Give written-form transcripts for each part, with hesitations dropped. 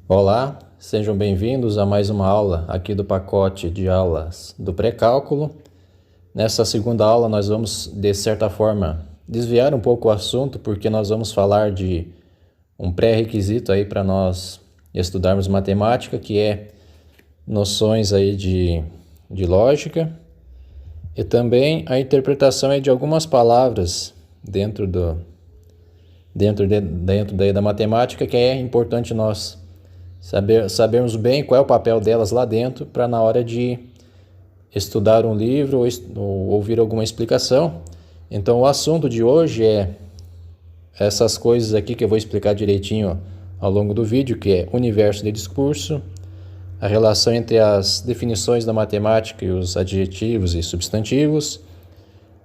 Olá, sejam bem-vindos a mais uma aula aqui do pacote de aulas do pré-cálculo. Nessa segunda aula nós vamos, de certa forma, desviar um pouco o assunto, porque nós vamos falar de um pré-requisito aí para nós estudarmos matemática, que é noções aí de lógica e também a interpretação aí de algumas palavras dentro daí da matemática, que é importante nós sabermos bem qual é o papel delas lá dentro, para na hora de estudar um livro ou ouvir alguma explicação. Então o assunto de hoje é essas coisas aqui que eu vou explicar direitinho ao longo do vídeo, que é universo de discurso, a relação entre as definições da matemática e os adjetivos e substantivos,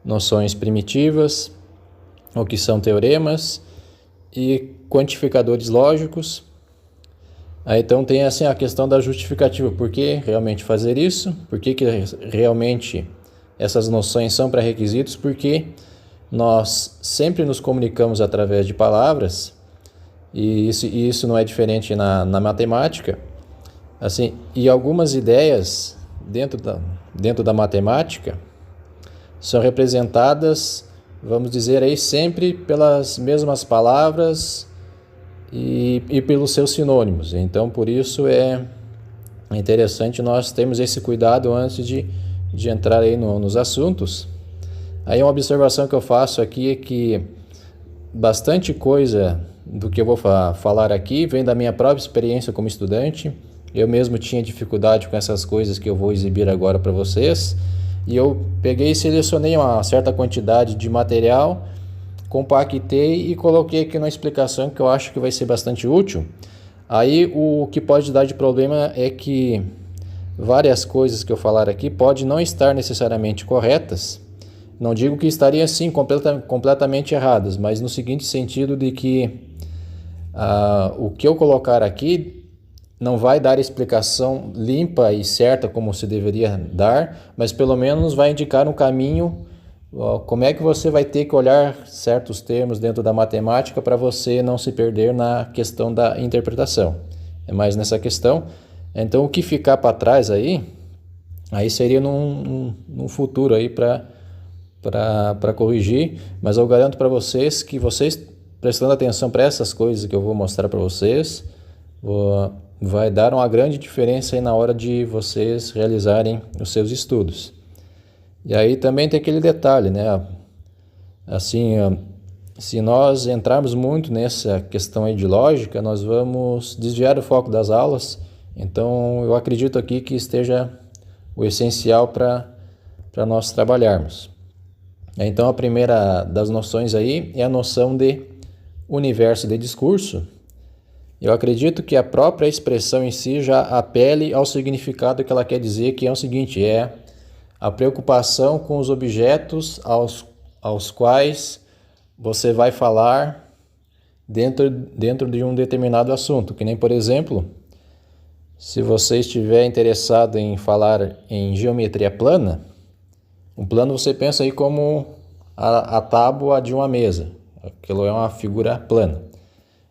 noções primitivas, o que são teoremas e quantificadores lógicos. Aí então tem assim a questão da justificativa, por que realmente fazer isso, por que realmente essas noções são pré-requisitos, porque nós sempre nos comunicamos através de palavras, e isso não é diferente na matemática. Assim, e algumas ideias dentro da matemática são representadas, vamos dizer aí, sempre pelas mesmas palavras e pelos seus sinônimos. Então, por isso é interessante nós termos esse cuidado antes de entrar aí nos assuntos. Aí uma observação que eu faço aqui é que bastante coisa do que eu vou falar aqui vem da minha própria experiência como estudante. Eu mesmo tinha dificuldade com essas coisas que eu vou exibir agora para vocês, e eu peguei e selecionei uma certa quantidade de material, compactei e coloquei aqui na explicação, que eu acho que vai ser bastante útil. Aí o que pode dar de problema é que várias coisas que eu falar aqui podem não estar necessariamente corretas. Não digo que estariam sim completamente erradas, mas no seguinte sentido de que o que eu colocar aqui não vai dar explicação limpa e certa como se deveria dar, mas pelo menos vai indicar um caminho, como é que você vai ter que olhar certos termos dentro da matemática para você não se perder na questão da interpretação. É mais nessa questão. Então, o que ficar para trás aí seria num futuro aí para corrigir, mas eu garanto para vocês que vocês prestando atenção para essas coisas que eu vou mostrar para vocês, vai dar uma grande diferença aí na hora de vocês realizarem os seus estudos. E aí também tem aquele detalhe, né? Assim, se nós entrarmos muito nessa questão aí de lógica, nós vamos desviar o foco das aulas. Então, eu acredito aqui que esteja o essencial para nós trabalharmos. Então, a primeira das noções aí é a noção de universo de discurso. Eu acredito que a própria expressão em si já apele ao significado que ela quer dizer, que é o seguinte, é a preocupação com os objetos aos quais você vai falar dentro de um determinado assunto. Que nem, por exemplo, se você estiver interessado em falar em geometria plana, um plano você pensa aí como a tábua de uma mesa. Aquilo é uma figura plana.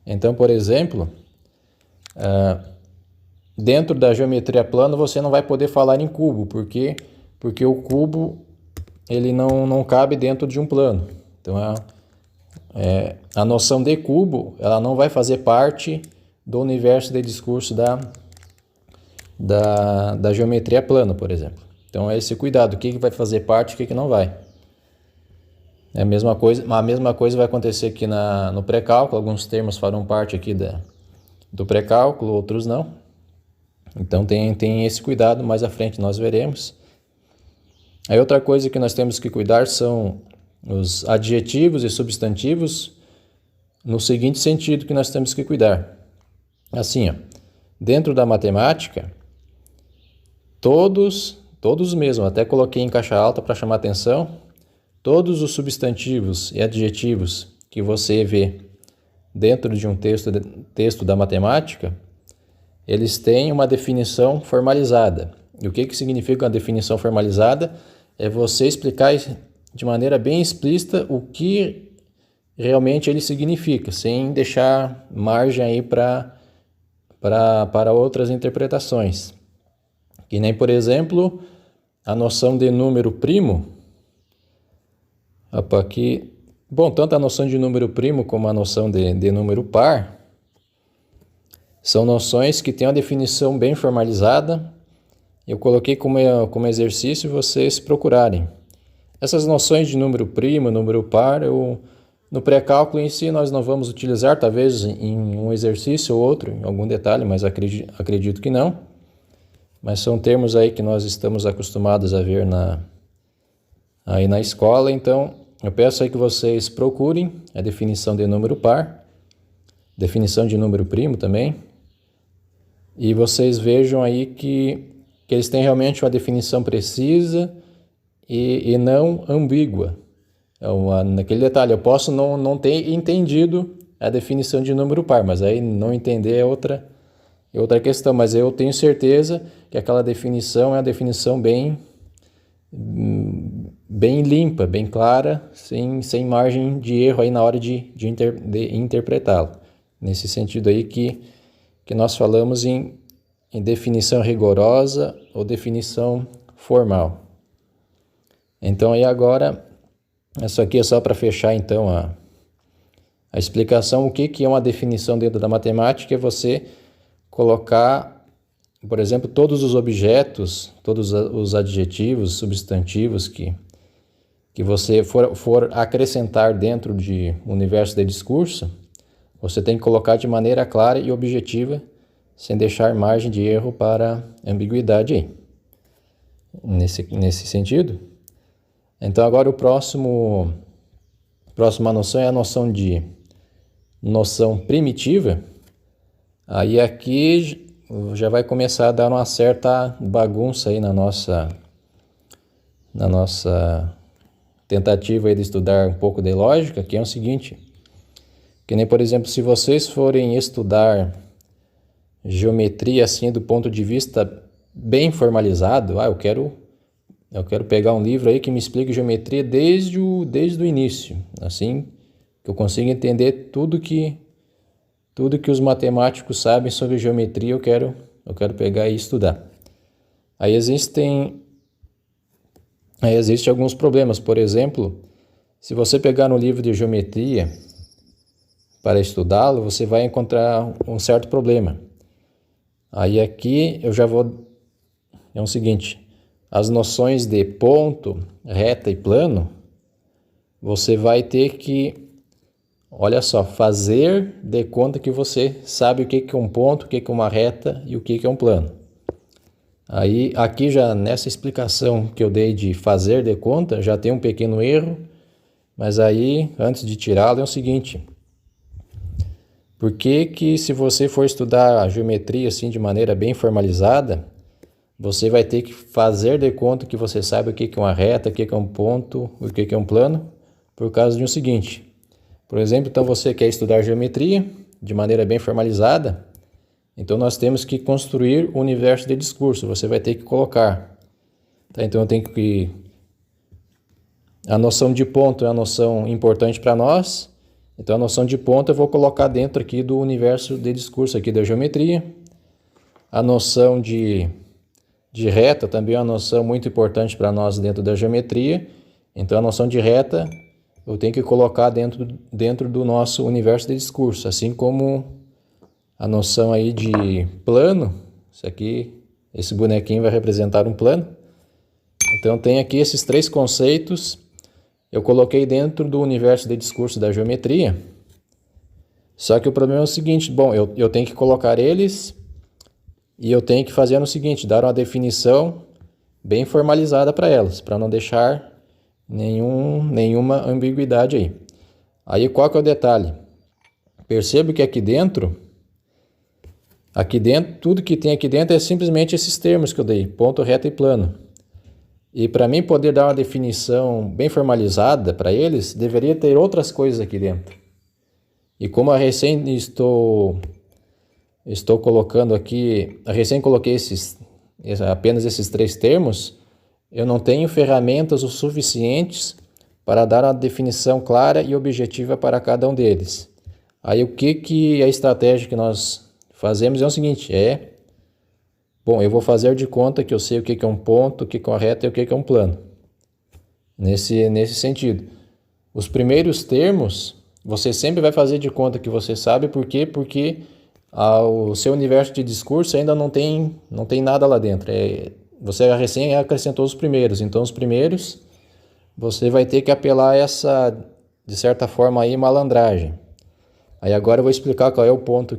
Então, por exemplo, dentro da geometria plana você não vai poder falar em cubo, porque o cubo ele não cabe dentro de um plano. Então a noção de cubo ela não vai fazer parte do universo de discurso da geometria plana, por exemplo. Então é esse cuidado, o que vai fazer parte e o que não vai. A mesma coisa vai acontecer aqui no pré-cálculo. Alguns termos farão parte aqui do pré-cálculo, outros não. Então tem esse cuidado, mais à frente nós veremos. Aí outra coisa que nós temos que cuidar são os adjetivos e substantivos, no seguinte sentido que nós temos que cuidar. Assim, dentro da matemática, todos mesmo, até coloquei em caixa alta para chamar atenção, todos os substantivos e adjetivos que você vê dentro de um texto da matemática, eles têm uma definição formalizada. E o que significa uma definição formalizada? É você explicar de maneira bem explícita o que realmente ele significa, sem deixar margem aí para para outras interpretações. Que nem, por exemplo, a noção de número primo. Opa, aqui, bom, tanto a noção de número primo como a noção de número par são noções que têm uma definição bem formalizada. Eu coloquei como exercício vocês procurarem. Essas noções de número primo, número par, no pré-cálculo em si nós não vamos utilizar, talvez em um exercício ou outro, em algum detalhe, mas acredito que não. Mas são termos aí que nós estamos acostumados a ver aí na escola, então eu peço aí que vocês procurem a definição de número par, definição de número primo também, e vocês vejam aí que eles têm realmente uma definição precisa e não ambígua. Naquele detalhe, eu posso não ter entendido a definição de número par, mas aí não entender é outra questão, mas eu tenho certeza que aquela definição é uma definição bem limpa, bem clara, sem margem de erro aí na hora de interpretá-la. Nesse sentido aí que nós falamos em definição rigorosa ou definição formal. Então aí agora, isso aqui é só para fechar então a explicação. O que é uma definição dentro da matemática? É você colocar, por exemplo, todos os objetos, todos os adjetivos, substantivos que você for acrescentar dentro de universo de discurso, você tem que colocar de maneira clara e objetiva, sem deixar margem de erro para ambiguidade aí. Nesse sentido. Então agora a próxima noção é a noção de noção primitiva. Aí aqui já vai começar a dar uma certa bagunça aí na nossa tentativa aí de estudar um pouco de lógica, que é o seguinte, que nem, por exemplo, se vocês forem estudar geometria assim do ponto de vista bem formalizado, eu quero pegar um livro aí que me explique geometria desde o início, assim que eu consiga entender tudo que os matemáticos sabem sobre geometria, eu quero pegar e estudar. Aí existem alguns problemas. Por exemplo, se você pegar no livro de geometria para estudá-lo, você vai encontrar um certo problema. Aí aqui eu já vou... É o seguinte, as noções de ponto, reta e plano, você vai ter que, olha só, fazer de conta que você sabe o que é um ponto, o que é uma reta e o que é um plano. Aí, aqui já nessa explicação que eu dei de fazer de conta, já tem um pequeno erro, mas aí, antes de tirá-lo, é o seguinte: por que se você for estudar a geometria assim de maneira bem formalizada, você vai ter que fazer de conta que você sabe o que é uma reta, o que é um ponto, o que é um plano, por causa de um seguinte. Por exemplo, então você quer estudar geometria de maneira bem formalizada, então nós temos que construir o universo de discurso, você vai ter que colocar. Tá? Então eu tenho que... A noção de ponto é uma noção importante para nós, então a noção de ponto eu vou colocar dentro aqui do universo de discurso aqui da geometria. A noção de reta também é uma noção muito importante para nós dentro da geometria, então a noção de reta eu tenho que colocar dentro do nosso universo de discurso, assim como a noção aí de plano. Isso aqui, esse bonequinho vai representar um plano. Então tem aqui esses três conceitos, eu coloquei dentro do universo de discurso da geometria. Só que o problema é o seguinte, bom, eu tenho que colocar eles e eu tenho que fazer o seguinte, dar uma definição bem formalizada para elas, para não deixar nenhuma ambiguidade aí. Aí qual que é o detalhe? Percebo que aqui dentro, tudo que tem aqui dentro é simplesmente esses termos que eu dei, ponto, reta e plano. E para mim poder dar uma definição bem formalizada para eles, deveria ter outras coisas aqui dentro. E como eu recém estou colocando aqui, eu recém coloquei apenas esses três termos, eu não tenho ferramentas o suficientes para dar uma definição clara e objetiva para cada um deles. Aí o que a estratégia que nós fazemos é o seguinte, bom, eu vou fazer de conta que eu sei o que é um ponto, o que é uma reta e o que é um plano. Nesse sentido. Os primeiros termos, você sempre vai fazer de conta que você sabe, por quê? Porque o seu universo de discurso ainda não tem nada lá dentro. Você recém acrescentou os primeiros, então os primeiros você vai ter que apelar a essa, de certa forma, aí, malandragem. Aí agora eu vou explicar qual é o ponto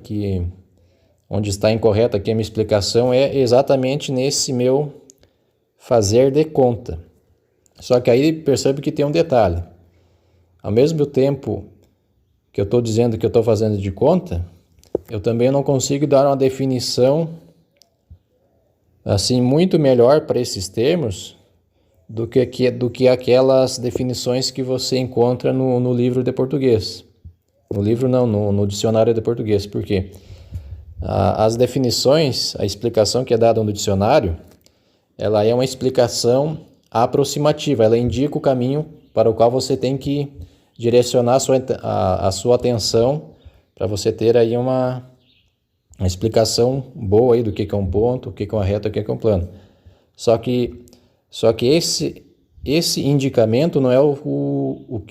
onde está incorreta aqui a minha explicação, é exatamente nesse meu fazer de conta. Só que aí percebe que tem um detalhe. Ao mesmo tempo que eu estou dizendo que eu estou fazendo de conta, eu também não consigo dar uma definição assim muito melhor para esses termos do que aquelas definições que você encontra no livro de português. No livro não, no dicionário de português. Por quê? As definições, a explicação que é dada no dicionário, ela é uma explicação aproximativa, ela indica o caminho para o qual você tem que direcionar a sua atenção para você ter aí uma explicação boa aí do que é um ponto, o que é uma reta, o que é um plano. Só que esse indicamento não é o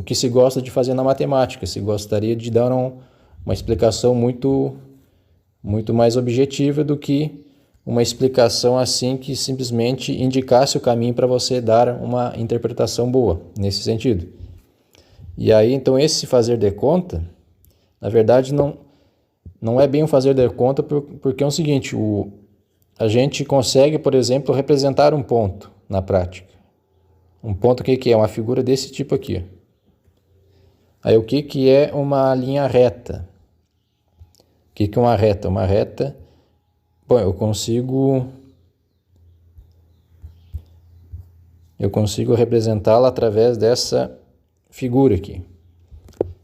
que se gosta de fazer na matemática. Se gostaria de dar uma explicação muito mais objetiva do que uma explicação assim que simplesmente indicasse o caminho para você dar uma interpretação boa, nesse sentido. E aí, então, esse fazer de conta, na verdade, não é bem um fazer de conta, porque é o seguinte, a gente consegue, por exemplo, representar um ponto na prática. Um ponto, o que é? Uma figura desse tipo aqui. Aí, o que é uma linha reta? O que é uma reta? Uma reta, bom, eu consigo representá-la através dessa figura aqui.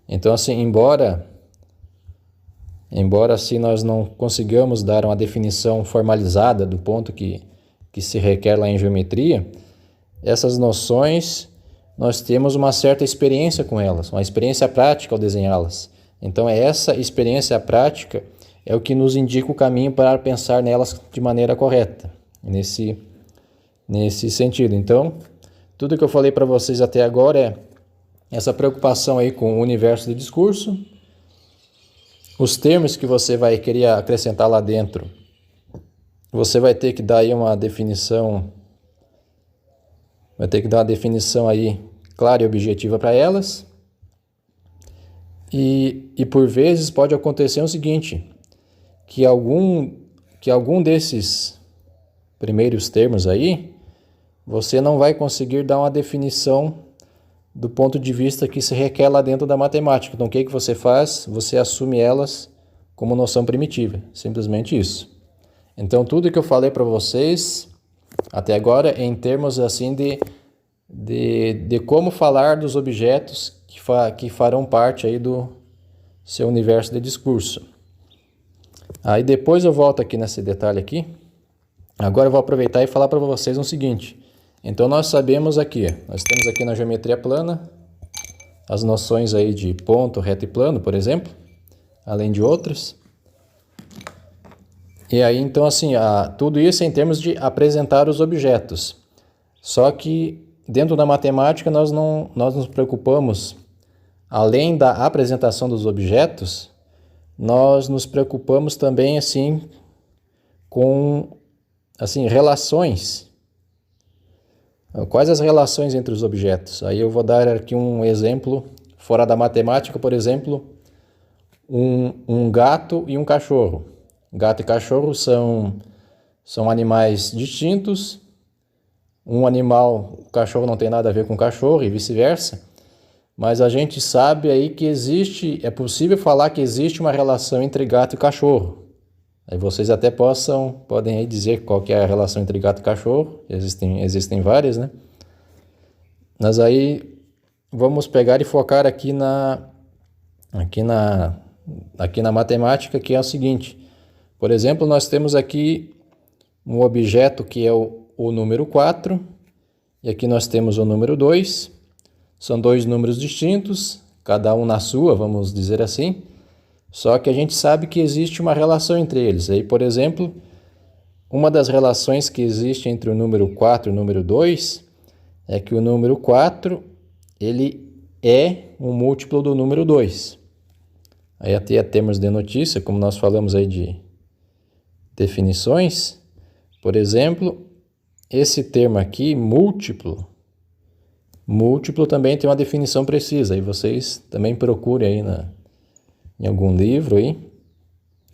Então, assim, embora assim nós não consigamos dar uma definição formalizada do ponto que se requer lá em geometria, essas noções nós temos uma certa experiência com elas, uma experiência prática ao desenhá-las. Então, essa experiência prática é o que nos indica o caminho para pensar nelas de maneira correta, nesse sentido. Então, tudo que eu falei para vocês até agora é essa preocupação aí com o universo de discurso, os termos que você vai querer acrescentar lá dentro, você vai ter que dar aí uma definição, aí clara e objetiva para elas. E por vezes pode acontecer o seguinte, que algum desses primeiros termos aí, você não vai conseguir dar uma definição do ponto de vista que se requer lá dentro da matemática. Então, o que você faz? Você assume elas como noção primitiva, simplesmente isso. Então, tudo que eu falei para vocês até agora é em termos assim de como falar dos objetos que farão parte aí do seu universo de discurso. Aí depois eu volto aqui nesse detalhe aqui. Agora eu vou aproveitar e falar para vocês o seguinte. Então nós temos aqui na geometria plana as noções aí de ponto, reta e plano, por exemplo, além de outras. E aí então assim, tudo isso em termos de apresentar os objetos. Só que dentro da matemática nós nos preocupamos, além da apresentação dos objetos, nós nos preocupamos também assim com relações. Quais as relações entre os objetos? Aí eu vou dar aqui um exemplo fora da matemática, por exemplo, um gato e um cachorro. Gato e cachorro são animais distintos. Um animal, o cachorro não tem nada a ver com o cachorro e vice-versa, mas a gente sabe aí que é possível falar que existe uma relação entre gato e cachorro. Aí vocês até podem aí dizer qual que é a relação entre gato e cachorro, existem várias, né? Mas aí vamos pegar e focar aqui na matemática, que é o seguinte. Por exemplo, nós temos aqui um objeto que é o número 4, e aqui nós temos o número 2. São dois números distintos, cada um na sua, vamos dizer assim. Só que a gente sabe que existe uma relação entre eles. Aí, por exemplo, uma das relações que existe entre o número 4 e o número 2 é que o número 4 ele é um múltiplo do número 2. Aí até termos de notícia, como nós falamos aí de definições, por exemplo, esse termo aqui, múltiplo também tem uma definição precisa. Aí vocês também procurem aí em algum livro aí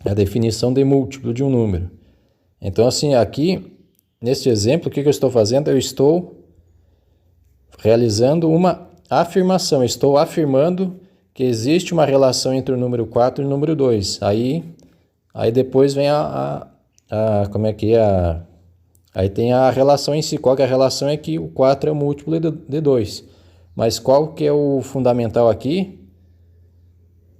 a definição de múltiplo de um número. Então, assim, aqui, neste exemplo, o que eu estou fazendo? Eu estou realizando uma afirmação. Eu estou afirmando que existe uma relação entre o número 4 e o número 2. Aí depois vem como é que é? Aí tem a relação em si. Qual que é a relação? É que o 4 é o múltiplo de 2. Mas qual que é o fundamental aqui?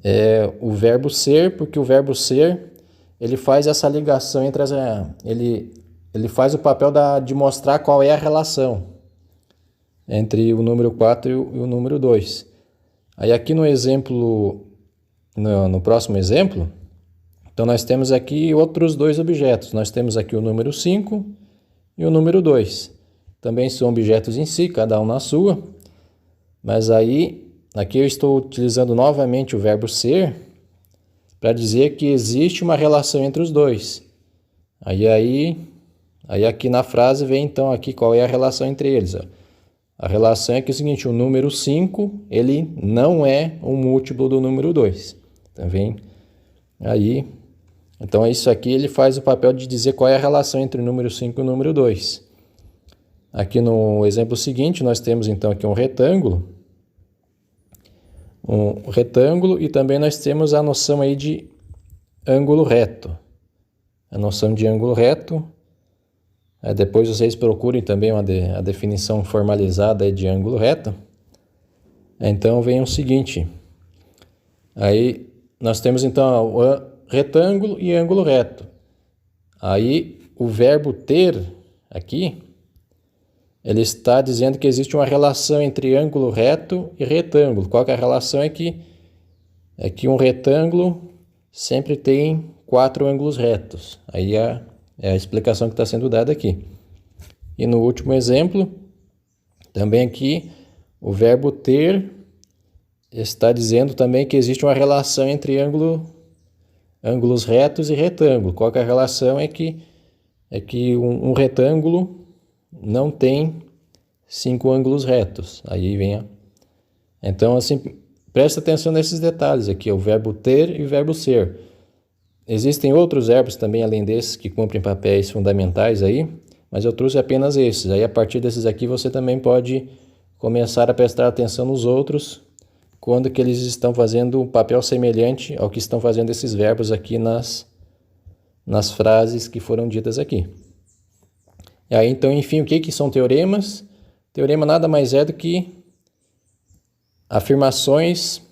É o verbo ser, porque o verbo ser, ele faz essa ligação entre ele faz o papel de mostrar qual é a relação entre o número 4 e o número 2. Aí aqui no exemplo, no próximo exemplo, então nós temos aqui outros dois objetos. Nós temos aqui o número 5 e o número 2. Também são objetos em si, cada um na sua. Mas aí, aqui eu estou utilizando novamente o verbo ser para dizer que existe uma relação entre os dois. Aí aqui na frase vem então aqui qual é a relação entre eles. Ó. A relação é que é o seguinte, o número 5, ele não é um múltiplo do número 2. Então vem aí, então isso aqui ele faz o papel de dizer qual é a relação entre o número 5 e o número 2. Aqui no exemplo seguinte, nós temos então aqui um retângulo e também nós temos a noção aí de ângulo reto. A noção de ângulo reto, depois vocês procurem também a definição formalizada aí de ângulo reto. Então vem o seguinte, aí nós temos então o retângulo e ângulo reto. Aí o verbo ter aqui, ele está dizendo que existe uma relação entre ângulo reto e retângulo. Qual que é a relação? É que um retângulo sempre tem 4 ângulos retos. Aí é a explicação que está sendo dada aqui. E no último exemplo, também aqui, o verbo ter está dizendo também que existe uma relação entre ângulos retos e retângulo. Qual que é a relação? É que um retângulo não tem 5 ângulos retos. Aí vem Então, assim, presta atenção nesses detalhes aqui, o verbo ter e o verbo ser. Existem outros verbos também, além desses, que cumprem papéis fundamentais aí, mas eu trouxe apenas esses. Aí, a partir desses aqui, você também pode começar a prestar atenção nos outros, quando que eles estão fazendo um papel semelhante ao que estão fazendo esses verbos aqui nas frases que foram ditas aqui. E aí, então, enfim, o que são teoremas? Teorema nada mais é do que afirmações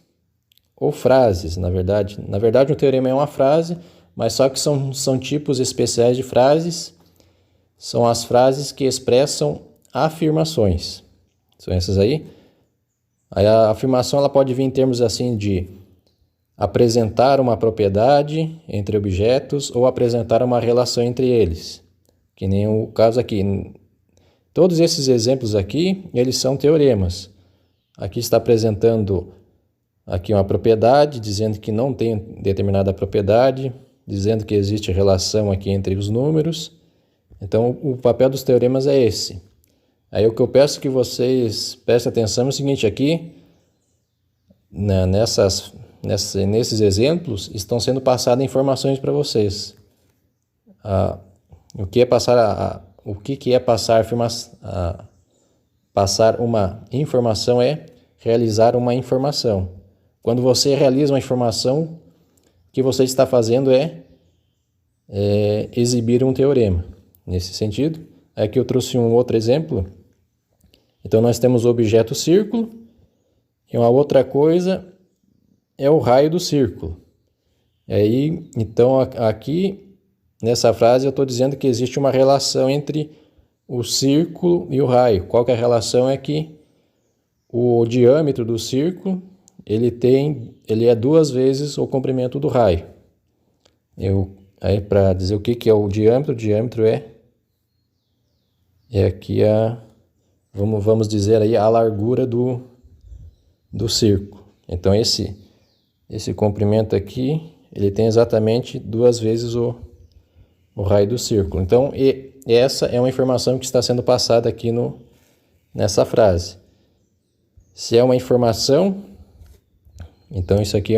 ou frases, na verdade. Na verdade, um teorema é uma frase, mas só que são tipos especiais de frases. São as frases que expressam afirmações. São essas aí. Aí a afirmação ela pode vir em termos assim de apresentar uma propriedade entre objetos ou apresentar uma relação entre eles. Que nem o caso aqui. Todos esses exemplos aqui, eles são teoremas. Aqui está apresentando aqui uma propriedade, dizendo que não tem determinada propriedade, dizendo que existe relação aqui entre os números. Então, o papel dos teoremas é esse. Aí o que eu peço que vocês prestem atenção é o seguinte, aqui, nesses exemplos, estão sendo passadas informações para vocês. O que é passar passar uma informação é realizar uma informação. Quando você realiza uma informação, o que você está fazendo é exibir um teorema. Nesse sentido, aqui eu trouxe um outro exemplo. Então, nós temos o objeto círculo e uma outra coisa é o raio do círculo. Aí, então, aqui, nessa frase, eu estou dizendo que existe uma relação entre o círculo e o raio. Qual que é a relação? É que o diâmetro do círculo ele é 2 vezes o comprimento do raio. Aí para dizer o que é o diâmetro é aqui vamos dizer aí a largura do círculo. Então esse comprimento aqui, ele tem exatamente 2 vezes o raio do círculo. Então essa é uma informação que está sendo passada aqui nessa frase. Se é uma informação, então isso aqui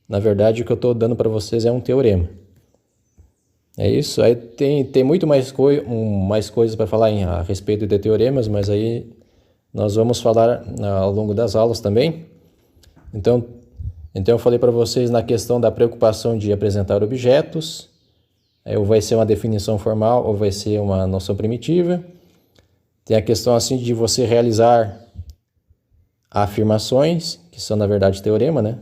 na verdade o que eu estou dando para vocês é um teorema. É isso. Aí tem muito mais coisas para falar a respeito de teoremas, mas aí nós vamos falar ao longo das aulas também. Então eu falei para vocês na questão da preocupação de apresentar objetos, ou vai ser uma definição formal ou vai ser uma noção primitiva. Tem a questão assim de você realizar afirmações, que são na verdade teorema, né?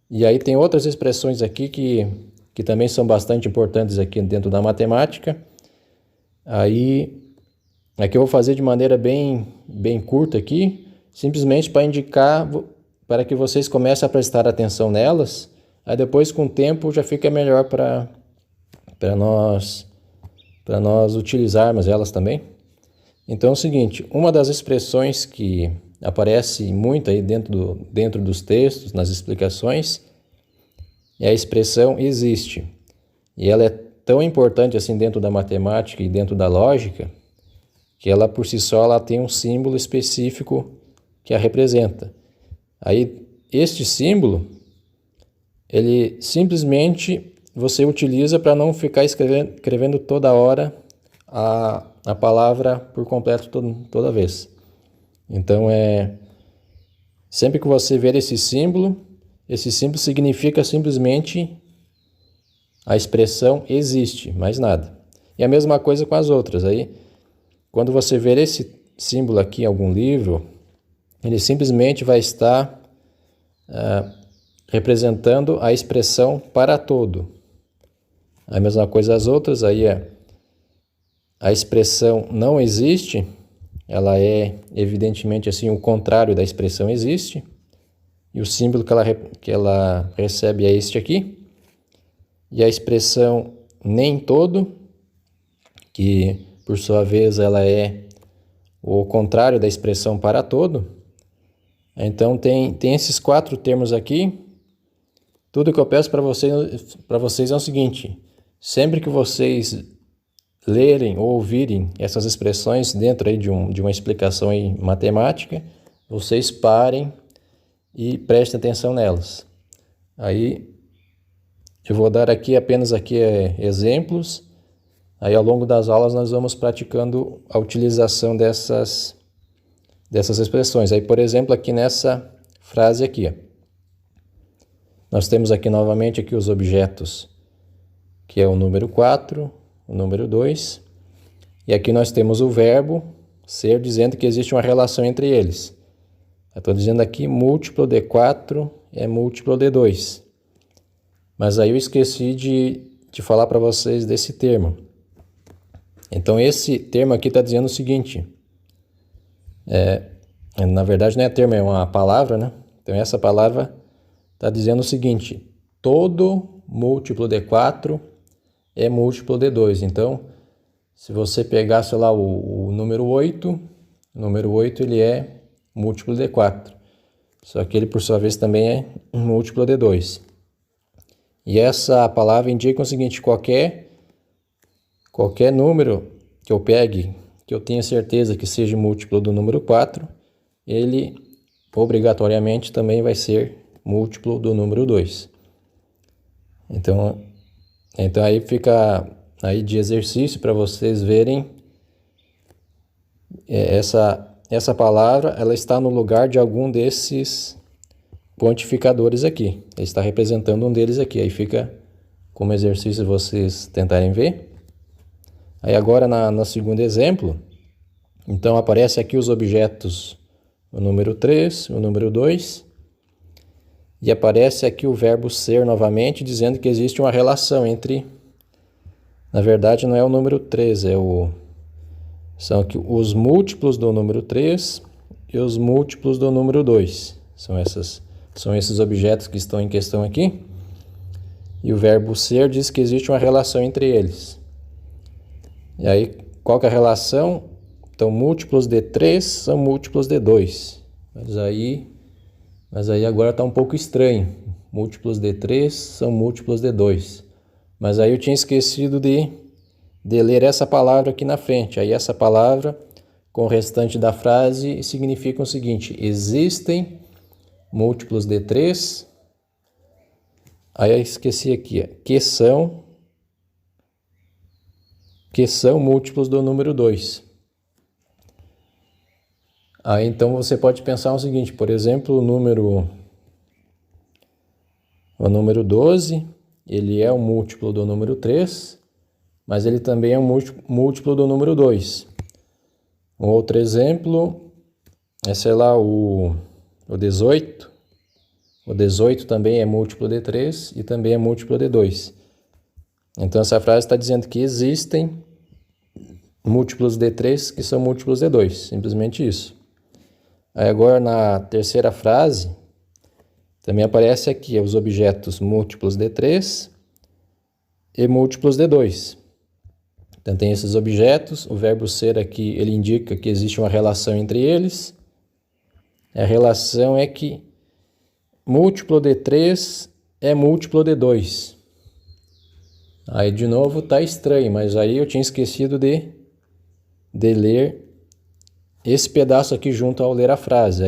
E aí tem outras expressões aqui que também são bastante importantes aqui dentro da matemática. Aí aqui eu vou fazer de maneira bem curta aqui, simplesmente para indicar, para que vocês comecem a prestar atenção nelas. Aí depois com o tempo já fica melhor para nós utilizarmos elas também. Então é o seguinte, uma das expressões que aparece muito aí dentro dos textos, nas explicações, é a expressão existe. E ela é tão importante assim dentro da matemática e dentro da lógica, que ela por si só ela tem um símbolo específico que a representa. Aí este símbolo, ele simplesmente você utiliza para não ficar escrevendo toda hora a palavra por completo toda vez. Então sempre que você ver esse símbolo significa simplesmente a expressão existe, mais nada. E a mesma coisa com as outras. Aí, quando você ver esse símbolo aqui em algum livro, ele simplesmente vai estar representando a expressão para todo. A mesma coisa as outras, aí a expressão não existe, ela é evidentemente assim o contrário da expressão existe. E o símbolo que ela recebe é este aqui. E a expressão nem todo, que por sua vez ela é o contrário da expressão para todo. Então tem esses 4 termos aqui. Tudo que eu peço para vocês é o seguinte: sempre que vocês lerem ou ouvirem essas expressões dentro aí de uma explicação aí matemática, vocês parem e prestem atenção nelas. Aí eu vou dar apenas exemplos. Aí ao longo das aulas nós vamos praticando a utilização dessas expressões. Aí, por exemplo, aqui nessa frase aqui, nós temos aqui novamente aqui os objetos, que é o número 4, o número 2. E aqui nós temos o verbo ser, dizendo que existe uma relação entre eles. Eu estou dizendo aqui múltiplo de 4 é múltiplo de 2. Mas aí eu esqueci de falar para vocês desse termo. Então esse termo aqui está dizendo o seguinte. Na verdade não é termo, é uma palavra, né? Então essa palavra está dizendo o seguinte: todo múltiplo de 4 é múltiplo de 2. Então, se você pegar, sei lá, o número 8, ele é múltiplo de 4. Só que ele, por sua vez, também é múltiplo de 2. E essa palavra indica o seguinte: qualquer número que eu pegue, que eu tenha certeza que seja múltiplo do número 4, ele obrigatoriamente também vai ser múltiplo do número 2. Então aí fica aí de exercício para vocês verem essa palavra, ela está no lugar de algum desses quantificadores aqui. Ele está representando um deles aqui. Aí fica como exercício vocês tentarem ver. Aí agora no segundo exemplo, então aparece aqui os objetos, o número 3, o número 2, e aparece aqui o verbo ser novamente, dizendo que existe uma relação entre, na verdade não é o número 3, são aqui os múltiplos do número 3 e os múltiplos do número 2. São esses objetos que estão em questão aqui. E o verbo ser diz que existe uma relação entre eles. E aí, qual que é a relação? Então, múltiplos de 3 são múltiplos de 2. Mas aí agora está um pouco estranho. Múltiplos de 3 são múltiplos de 2. Mas aí eu tinha esquecido de ler essa palavra aqui na frente. Aí essa palavra, com o restante da frase, significa o seguinte: existem múltiplos de 3. Aí eu esqueci aqui, que são múltiplos do número 2. Aí então você pode pensar o seguinte, por exemplo, o número 12, ele é um múltiplo do número 3, mas ele também é um múltiplo do número 2. Um outro exemplo é, sei lá, o 18. O 18 também é múltiplo de 3 e também é múltiplo de 2. Então essa frase está dizendo que existem múltiplos de 3 que são múltiplos de 2. Simplesmente isso. Aí agora na terceira frase, também aparece aqui os objetos múltiplos de 3 e múltiplos de 2. Então tem esses objetos, o verbo ser aqui, ele indica que existe uma relação entre eles. A relação é que múltiplo de 3 é múltiplo de 2. Aí de novo está estranho, mas aí eu tinha esquecido de ler esse pedaço aqui junto ao ler a frase.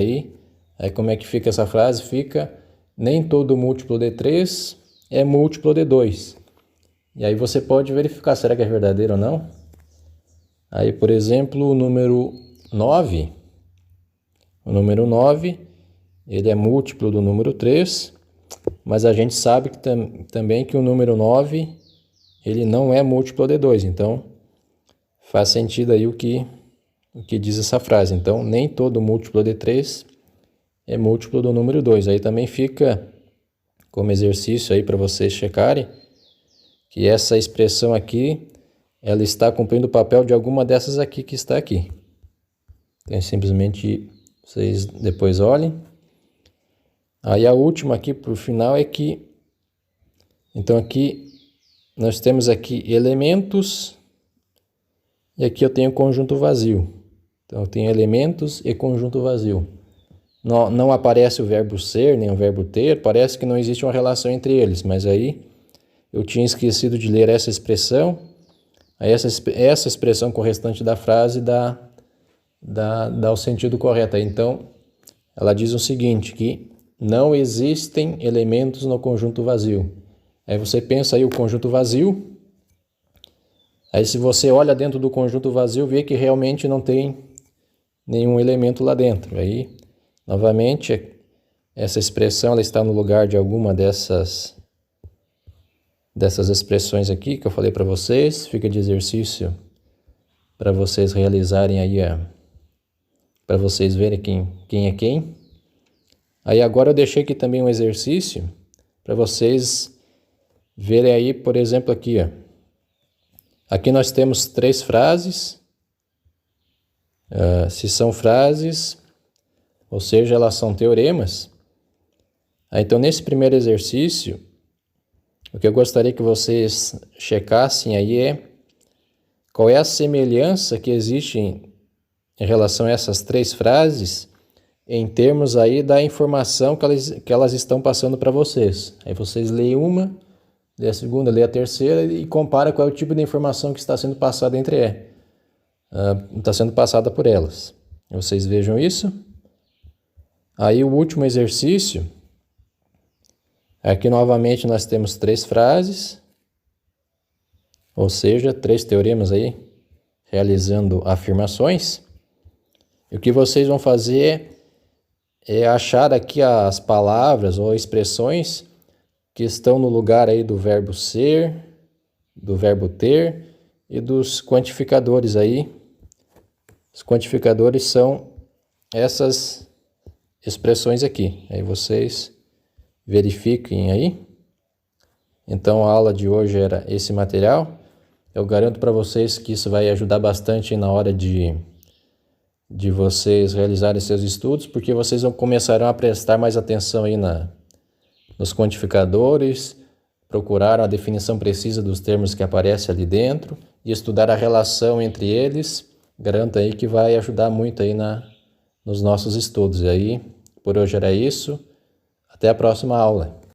Aí como é que fica essa frase? Fica: nem todo múltiplo de 3 é múltiplo de 2. E aí você pode verificar, será que é verdadeiro ou não? Aí, por exemplo, o número 9. O número 9, ele é múltiplo do número 3, mas a gente sabe que também que o número 9, ele não é múltiplo de 2. Então, faz sentido aí o que diz essa frase. Então, nem todo múltiplo de 3 é múltiplo do número 2. Aí também fica como exercício aí para vocês checarem que essa expressão aqui, ela está cumprindo o papel de alguma dessas aqui que está aqui. Então, simplesmente vocês depois olhem. Aí a última aqui por final é que, então aqui nós temos aqui elementos e aqui eu tenho conjunto vazio. Então eu tenho elementos e conjunto vazio. Não aparece o verbo ser nem o verbo ter, parece que não existe uma relação entre eles, mas aí eu tinha esquecido de ler essa expressão. Aí essa expressão com o restante da frase dá o sentido correto. Aí, então, ela diz o seguinte, que não existem elementos no conjunto vazio. Aí você pensa aí o conjunto vazio. Aí se você olha dentro do conjunto vazio, vê que realmente não tem nenhum elemento lá dentro. Aí, novamente, essa expressão ela está no lugar de alguma dessas expressões aqui que eu falei para vocês. Fica de exercício para vocês realizarem aí, para vocês verem quem é quem. Aí agora eu deixei aqui também um exercício para vocês verem aí, por exemplo, aqui, aqui nós temos 3 frases. Se são frases, ou seja, elas são teoremas. Então, nesse primeiro exercício, o que eu gostaria que vocês checassem aí é qual é a semelhança que existe em relação a essas 3 frases em termos aí da informação que elas estão passando para vocês. Aí vocês leem uma, lê a segunda, lê a terceira e compara qual é o tipo de informação que está sendo passada está sendo passada por elas. Vocês vejam isso. Aí o último exercício, aqui novamente nós temos 3 frases, ou seja, 3 teoremas aí, realizando afirmações. E o que vocês vão fazer é achar aqui as palavras ou expressões que estão no lugar aí do verbo ser, do verbo ter e dos quantificadores aí. Os quantificadores são essas expressões aqui. Aí vocês verifiquem aí. Então a aula de hoje era esse material. Eu garanto para vocês que isso vai ajudar bastante na hora de de vocês realizarem seus estudos, porque vocês começarão a prestar mais atenção aí nos quantificadores, procurar a definição precisa dos termos que aparecem ali dentro e estudar a relação entre eles. Garanto aí que vai ajudar muito aí nos nossos estudos. E aí, por hoje era isso. Até a próxima aula.